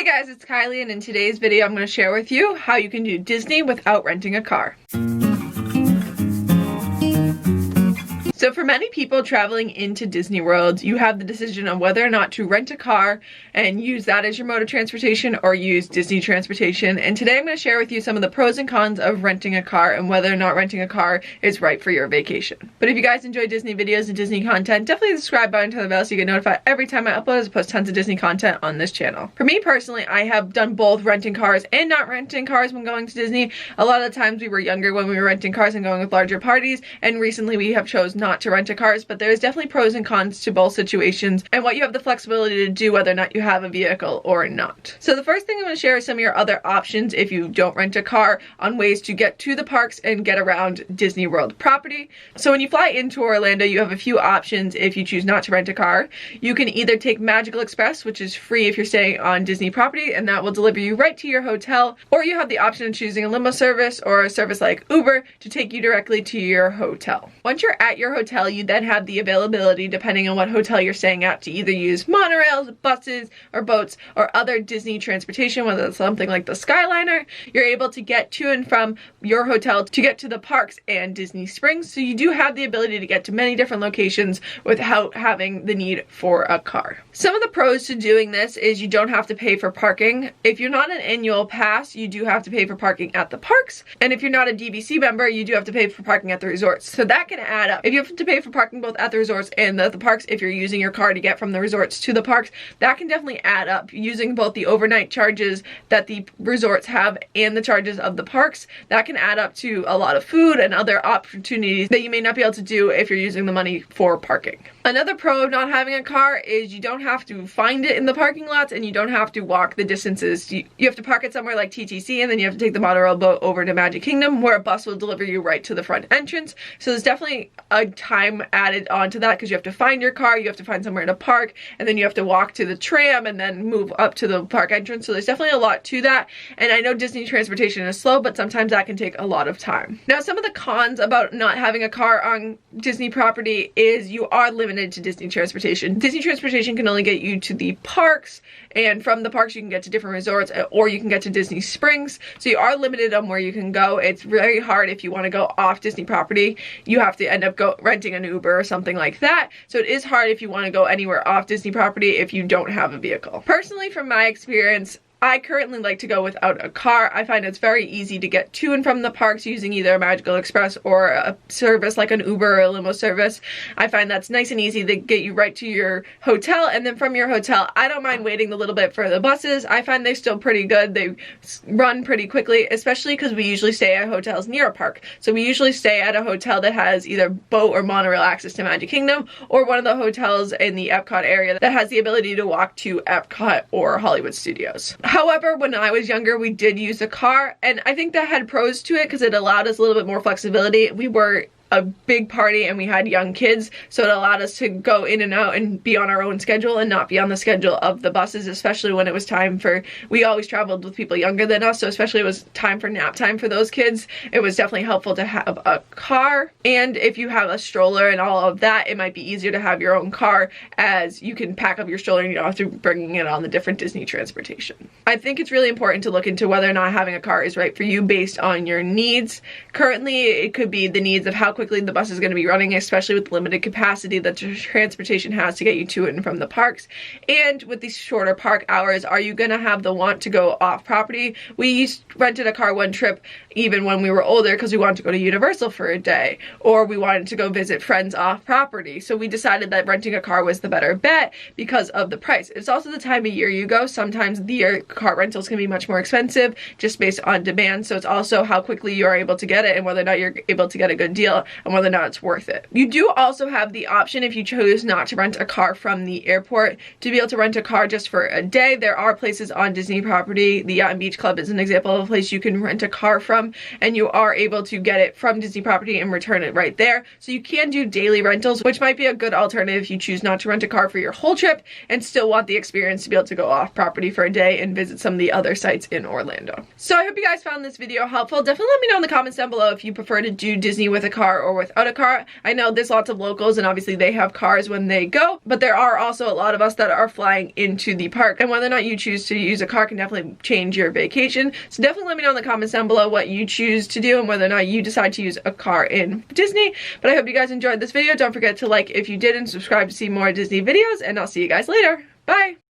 Hey guys, it's Kylie, and in today's video I'm going to share with you how you can do Disney without renting a car. So for many people traveling into Disney World, you have the decision of whether or not to rent a car and use that as your mode of transportation or use Disney transportation. And today I'm going to share with you some of the pros and cons of renting a car and whether or not renting a car is right for your vacation. But if you guys enjoy Disney videos and Disney content, definitely hit the subscribe button, turn the bell so you get notified every time I upload, as I post tons of Disney content on this channel. For me personally, I have done both renting cars and not renting cars when going to Disney. A lot of the times we were younger when we were renting cars and going with larger parties, and recently we have chosen not to rent a cars, but there's definitely pros and cons to both situations and what you have the flexibility to do whether or not you have a vehicle or not. So the first thing I'm going to share is some of your other options if you don't rent a car on ways to get to the parks and get around Disney World property. So when you fly into Orlando, you have a few options if you choose not to rent a car. You can either take Magical Express, which is free if you're staying on Disney property, and that will deliver you right to your hotel, or you have the option of choosing a limo service or a service like Uber to take you directly to your hotel. Once you're at your hotel, you then have the availability, depending on what hotel you're staying at, to either use monorails, buses, or boats, or other Disney transportation, whether it's something like the Skyliner. You're able to get to and from your hotel to get to the parks and Disney Springs, so you do have the ability to get to many different locations without having the need for a car. Some of the pros to doing this is you don't have to pay for parking. If you're not an annual pass, you do have to pay for parking at the parks, and if you're not a DVC member, you do have to pay for parking at the resorts. So that can add up. If you have to pay for parking both at the resorts and the parks, if you're using your car to get from the resorts to the parks, that can definitely add up. Using both the overnight charges that the resorts have and the charges of the parks, that can add up to a lot of food and other opportunities that you may not be able to do if you're using the money for parking. Another pro of not having a car is you don't have to find it in the parking lots and you don't have to walk the distances. You have to park it somewhere like TTC, and then you have to take the monorail boat over to Magic Kingdom, where a bus will deliver you right to the front entrance. So there's definitely a time added onto that because you have to find your car, you have to find somewhere to park, and then you have to walk to the tram and then move up to the park entrance. So there's definitely a lot to that, and I know Disney transportation is slow, but sometimes that can take a lot of time. Now, some of the cons about not having a car on Disney property is you are limited to Disney transportation. Disney transportation can only get you to the parks, and from the parks you can get to different resorts, or you can get to Disney Springs, so you are limited on where you can go. It's very hard if you want to go off Disney property. You have to end up renting an Uber or something like that, so it is hard if you want to go anywhere off Disney property if you don't have a vehicle. Personally, from my experience, I currently like to go without a car. I find it's very easy to get to and from the parks using either a Magical Express or a service like an Uber or a limo service. I find that's nice and easy to get you right to your hotel, and then from your hotel, I don't mind waiting a little bit for the buses. I find they're still pretty good. They run pretty quickly, especially because we usually stay at hotels near a park. So we usually stay at a hotel that has either boat or monorail access to Magic Kingdom, or one of the hotels in the Epcot area that has the ability to walk to Epcot or Hollywood Studios. However, when I was younger, we did use a car, and I think that had pros to it because it allowed us a little bit more flexibility. We were a big party and we had young kids, so it allowed us to go in and out and be on our own schedule and not be on the schedule of the buses, especially when it was time for, we always traveled with people younger than us, so especially it was time for nap time for those kids. It was definitely helpful to have a car, and if you have a stroller and all of that, it might be easier to have your own car, as you can pack up your stroller and you don't have to bring it on the different Disney transportation. I think it's really important to look into whether or not having a car is right for you based on your needs. Currently, it could be the needs of how quickly the bus is going to be running, especially with the limited capacity that transportation has to get you to and from the parks, and with these shorter park hours, are you going to have the want to go off property? We rented a car one trip even when we were older because we wanted to go to Universal for a day, or we wanted to go visit friends off property, so we decided that renting a car was the better bet because of the price. It's also the time of year you go. Sometimes the car rentals can be much more expensive just based on demand, so it's also how quickly you are able to get it and whether or not you're able to get a good deal and whether or not it's worth it. You do also have the option, if you chose not to rent a car from the airport, to be able to rent a car just for a day. There are places on Disney property. The Yacht and Beach Club is an example of a place you can rent a car from, and you are able to get it from Disney property and return it right there. So you can do daily rentals, which might be a good alternative if you choose not to rent a car for your whole trip and still want the experience to be able to go off property for a day and visit some of the other sites in Orlando. So I hope you guys found this video helpful. Definitely let me know in the comments down below if you prefer to do Disney with a car car or without a car. I know there's lots of locals and obviously they have cars when they go, but there are also a lot of us that are flying into the park, and whether or not you choose to use a car can definitely change your vacation. So definitely let me know in the comments down below what you choose to do and whether or not you decide to use a car in Disney. But I hope you guys enjoyed this video. Don't forget to like if you did and subscribe to see more Disney videos, and I'll see you guys later. Bye!